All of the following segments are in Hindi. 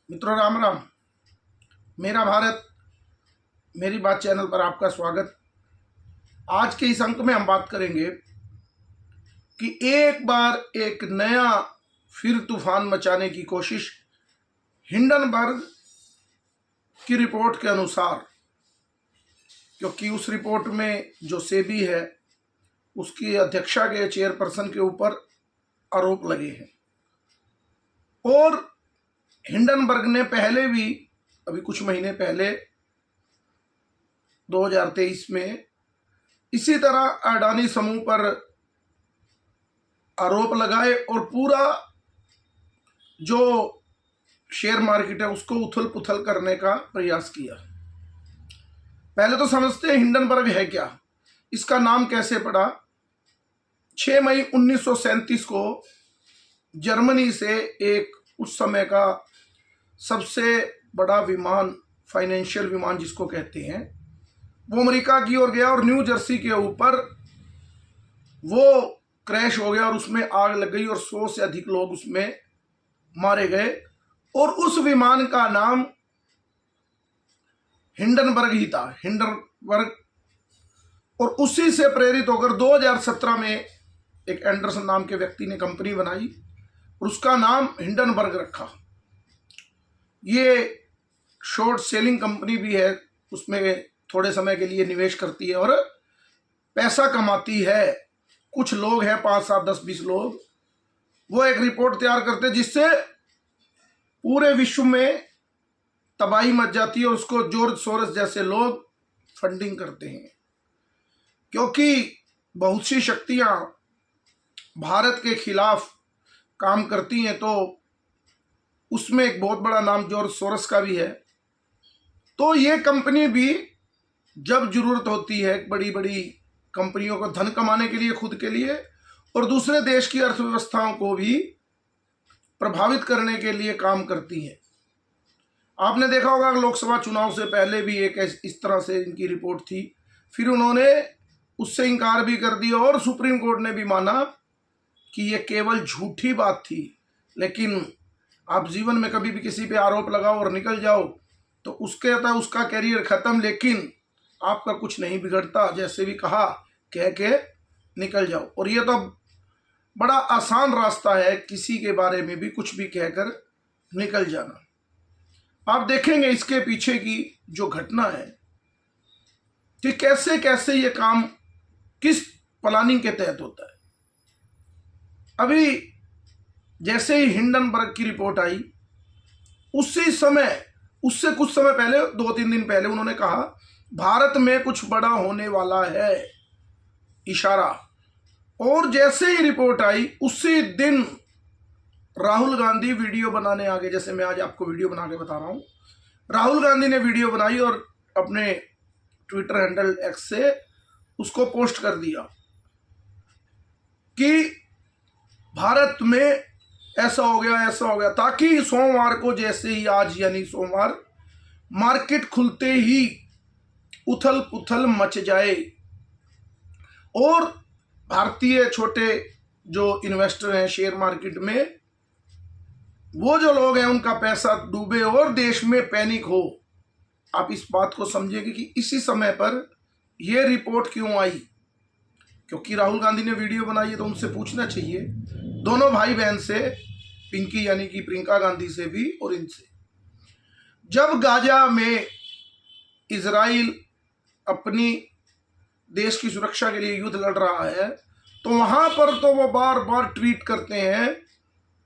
मित्रों राम राम। मेरा भारत मेरी बात चैनल पर आपका स्वागत। आज के इस अंक में हम बात करेंगे कि एक बार एक नया फिर तूफान मचाने की कोशिश। हिंडनबर्ग की रिपोर्ट के अनुसार, क्योंकि उस रिपोर्ट में जो सेबी है उसकी अध्यक्षा के चेयरपर्सन के ऊपर आरोप लगे हैं और हिंडनबर्ग ने पहले भी अभी कुछ महीने पहले 2023 में इसी तरह अडानी समूह पर आरोप लगाए और पूरा जो शेयर मार्केट है उसको उथल पुथल करने का प्रयास किया। पहले तो समझते हैं हिंडनबर्ग है क्या, इसका नाम कैसे पड़ा। 6 मई 1937 को जर्मनी से एक उस समय का सबसे बड़ा विमान, फाइनेंशियल विमान जिसको कहते हैं, वो अमेरिका की ओर गया और न्यू जर्सी के ऊपर वो क्रैश हो गया और उसमें आग लग गई और 100 से अधिक लोग उसमें मारे गए। और उस विमान का नाम हिंडनबर्ग ही था, हिंडनबर्ग। और उसी से प्रेरित होकर 2017 में एक एंडरसन नाम के व्यक्ति ने कंपनी बनाई और उसका नाम हिंडनबर्ग रखा। ये शॉर्ट सेलिंग कंपनी भी है, उसमें थोड़े समय के लिए निवेश करती है और पैसा कमाती है। कुछ लोग हैं, 5, 7, 10, 20 लोग, वो एक रिपोर्ट तैयार करते हैं जिससे पूरे विश्व में तबाही मच जाती है और उसको जॉर्ज सोरोस जैसे लोग फंडिंग करते हैं। क्योंकि बहुत सी शक्तियां भारत के खिलाफ काम करती हैं, तो उसमें एक बहुत बड़ा नाम जॉर्ज सोरोस का भी है। तो ये कंपनी भी जब जरूरत होती है बड़ी बड़ी कंपनियों को धन कमाने के लिए, खुद के लिए और दूसरे देश की अर्थव्यवस्थाओं को भी प्रभावित करने के लिए काम करती है। आपने देखा होगा लोकसभा चुनाव से पहले भी एक इस तरह से इनकी रिपोर्ट थी, फिर उन्होंने उससे इनकार भी कर दिया और सुप्रीम कोर्ट ने भी माना कि यह केवल झूठी बात थी। लेकिन आप जीवन में कभी भी किसी पे आरोप लगाओ और निकल जाओ तो उसका कैरियर खत्म, लेकिन आपका कुछ नहीं बिगड़ता। जैसे भी कहा, कह के निकल जाओ। और ये तो बड़ा आसान रास्ता है किसी के बारे में भी कुछ भी कहकर निकल जाना। आप देखेंगे इसके पीछे की जो घटना है कि कैसे कैसे ये काम किस प्लानिंग के तहत होता है। अभी जैसे ही हिंडनबर्ग की रिपोर्ट आई, उसी समय, उससे कुछ समय पहले, 2-3 दिन पहले उन्होंने कहा भारत में कुछ बड़ा होने वाला है, इशारा। और जैसे ही रिपोर्ट आई उसी दिन राहुल गांधी वीडियो बनाने आ गए। जैसे मैं आज आपको वीडियो बना के बता रहा हूं, राहुल गांधी ने वीडियो बनाई और अपने ट्विटर हैंडल एक्स से उसको पोस्ट कर दिया कि भारत में ऐसा हो गया, ऐसा हो गया, ताकि सोमवार को, जैसे ही आज यानी सोमवार, मार्केट खुलते ही उथल पुथल मच जाए और भारतीय छोटे जो इन्वेस्टर हैं शेयर मार्केट में, वो जो लोग हैं उनका पैसा डूबे और देश में पैनिक हो। आप इस बात को समझेंगे कि इसी समय पर यह रिपोर्ट क्यों आई। क्योंकि राहुल गांधी ने वीडियो बनाई है तो उनसे पूछना चाहिए, दोनों भाई बहन से, पिंकी यानी कि प्रियंका गांधी से भी और इनसे। जब गाजा में इजराइल अपनी देश की सुरक्षा के लिए युद्ध लड़ रहा है तो वहां पर तो वो बार बार ट्वीट करते हैं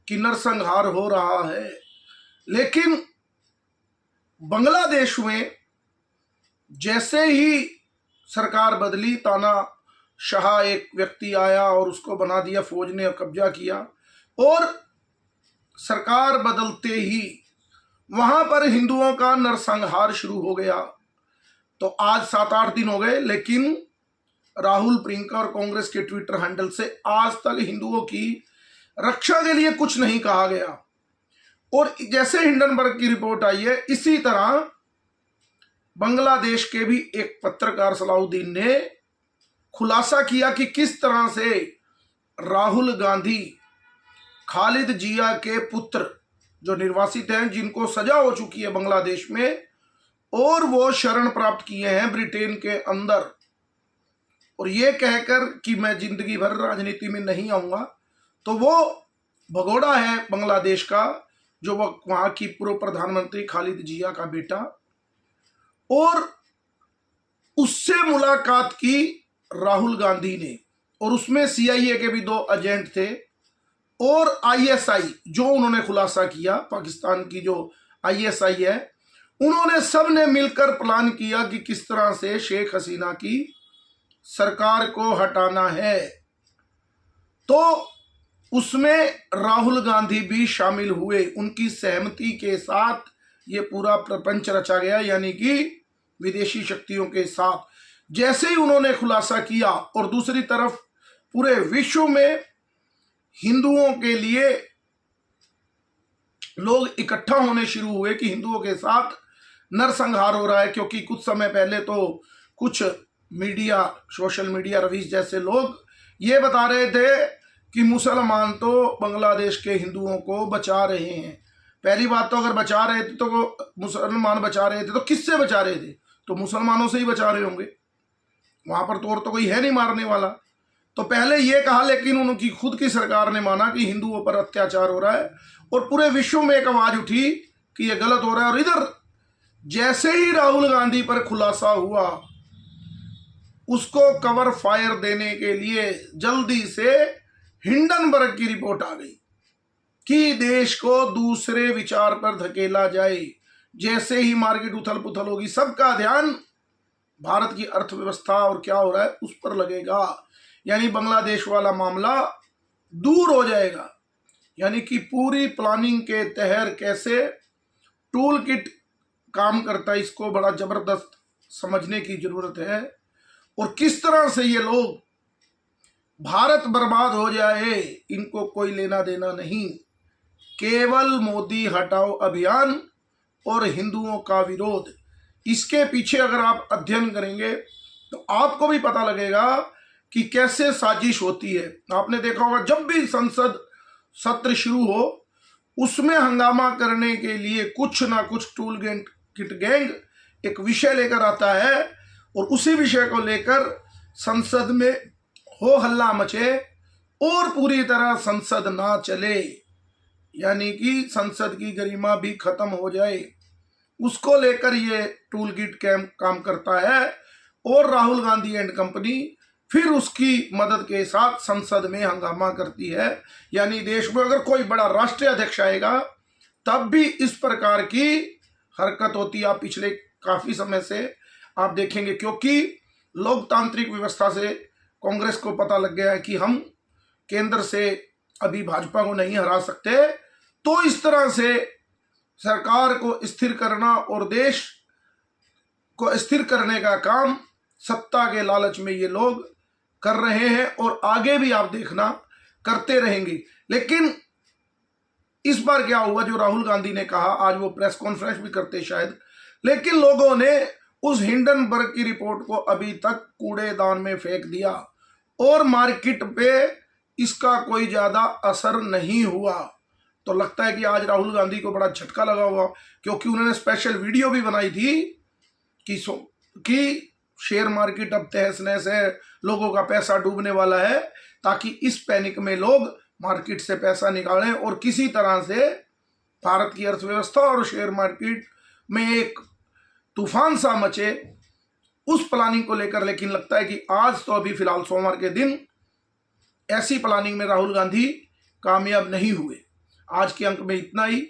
कि नरसंहार हो रहा है। लेकिन बांग्लादेश में जैसे ही सरकार बदली, तानाशाह एक व्यक्ति आया और उसको बना दिया, फौज ने कब्जा किया और सरकार बदलते ही वहां पर हिंदुओं का नरसंहार शुरू हो गया। तो आज 7-8 दिन हो गए, लेकिन राहुल, प्रियंका और कांग्रेस के ट्विटर हैंडल से आज तक हिंदुओं की रक्षा के लिए कुछ नहीं कहा गया। और जैसे हिंडनबर्ग की रिपोर्ट आई है, इसी तरह बांग्लादेश के भी एक पत्रकार सलाउद्दीन ने खुलासा किया कि किस तरह से राहुल गांधी खालिद जिया के पुत्र जो निर्वासित हैं, जिनको सजा हो चुकी है बांग्लादेश में, और वो शरण प्राप्त किए हैं ब्रिटेन के अंदर, और ये कहकर कि मैं जिंदगी भर राजनीति में नहीं आऊंगा, तो वो भगोड़ा है बांग्लादेश का, जो वहां की पूर्व प्रधानमंत्री खालिद जिया का बेटा, और उससे मुलाकात की राहुल गांधी ने, और उसमें CIA के भी 2 एजेंट थे, और ISI जो उन्होंने खुलासा किया, पाकिस्तान की जो ISI है, उन्होंने सब ने मिलकर प्लान किया कि किस तरह से शेख हसीना की सरकार को हटाना है। तो उसमें राहुल गांधी भी शामिल हुए, उनकी सहमति के साथ ये पूरा प्रपंच रचा गया, यानी कि विदेशी शक्तियों के साथ। जैसे ही उन्होंने खुलासा किया, और दूसरी तरफ पूरे विश्व में हिंदुओं के लिए लोग इकट्ठा होने शुरू हुए कि हिंदुओं के साथ नरसंहार हो रहा है, क्योंकि कुछ समय पहले तो कुछ मीडिया, सोशल मीडिया रवीश जैसे लोग ये बता रहे थे कि मुसलमान तो बांग्लादेश के हिंदुओं को बचा रहे हैं। पहली बात तो अगर बचा रहे थे तो मुसलमान बचा रहे थे तो किससे बचा रहे थे? तो मुसलमानों से ही बचा रहे होंगे, वहां पर तो और तो कोई है नहीं मारने वाला। तो पहले ये कहा, लेकिन उनकी खुद की सरकार ने माना कि हिंदुओं पर अत्याचार हो रहा है, और पूरे विश्व में एक आवाज उठी कि ये गलत हो रहा है। और इधर जैसे ही राहुल गांधी पर खुलासा हुआ, उसको कवर फायर देने के लिए जल्दी से हिंडनबर्ग की रिपोर्ट आ गई कि देश को दूसरे विचार पर धकेला जाए। जैसे ही मार्केट उथल पुथल होगी, सबका ध्यान भारत की अर्थव्यवस्था और क्या हो रहा है उस पर लगेगा, यानी बांग्लादेश वाला मामला दूर हो जाएगा। यानी कि पूरी प्लानिंग के तहत कैसे टूल किट काम करता है, इसको बड़ा जबरदस्त समझने की जरूरत है। और किस तरह से ये लोग भारत बर्बाद हो जाए, इनको कोई लेना देना नहीं। केवल मोदी हटाओ अभियान और हिंदुओं का विरोध, इसके पीछे अगर आप अध्ययन करेंगे तो आपको भी पता लगेगा कि कैसे साजिश होती है। आपने देखा होगा, जब भी संसद सत्र शुरू हो, उसमें हंगामा करने के लिए कुछ ना कुछ टूल किट गैंग एक विषय लेकर आता है, और उसी विषय को लेकर संसद में हो हल्ला मचे और पूरी तरह संसद ना चले, यानी कि संसद की गरिमा भी खत्म हो जाए, उसको लेकर ये टूल किट काम करता है। और राहुल गांधी एंड कंपनी फिर उसकी मदद के साथ संसद में हंगामा करती है। यानी देश में अगर कोई बड़ा राष्ट्रीय अध्यक्ष आएगा तब भी इस प्रकार की हरकत होती है। आप पिछले काफी समय से आप देखेंगे, क्योंकि लोकतांत्रिक व्यवस्था से कांग्रेस को पता लग गया है कि हम केंद्र से अभी भाजपा को नहीं हरा सकते, तो इस तरह से सरकार को स्थिर करना और देश को स्थिर करने का काम सत्ता के लालच में ये लोग कर रहे हैं, और आगे भी आप देखना करते रहेंगे। लेकिन इस बार क्या हुआ, जो राहुल गांधी ने कहा, आज वो प्रेस कॉन्फ्रेंस भी करते शायद, लेकिन लोगों ने उस हिंडनबर्ग की रिपोर्ट को अभी तक कूड़ेदान में फेंक दिया, और मार्केट पे इसका कोई ज्यादा असर नहीं हुआ। तो लगता है कि आज राहुल गांधी को बड़ा झटका लगा हुआ, क्योंकि उन्होंने स्पेशल वीडियो भी बनाई थी कि शेयर मार्केट अब तहस नहस है, लोगों का पैसा डूबने वाला है, ताकि इस पैनिक में लोग मार्केट से पैसा निकालें और किसी तरह से भारत की अर्थव्यवस्था और शेयर मार्केट में एक तूफान सा मचे, उस प्लानिंग को लेकर। लेकिन लगता है कि आज तो अभी फिलहाल सोमवार के दिन ऐसी प्लानिंग में राहुल गांधी कामयाब नहीं हुए। आज के अंक में इतना ही।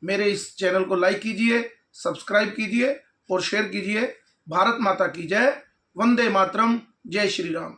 मेरे इस चैनल को लाइक कीजिए, सब्सक्राइब कीजिए और शेयर कीजिए। भारत माता की जय। वंदे मातरम। जय श्री राम।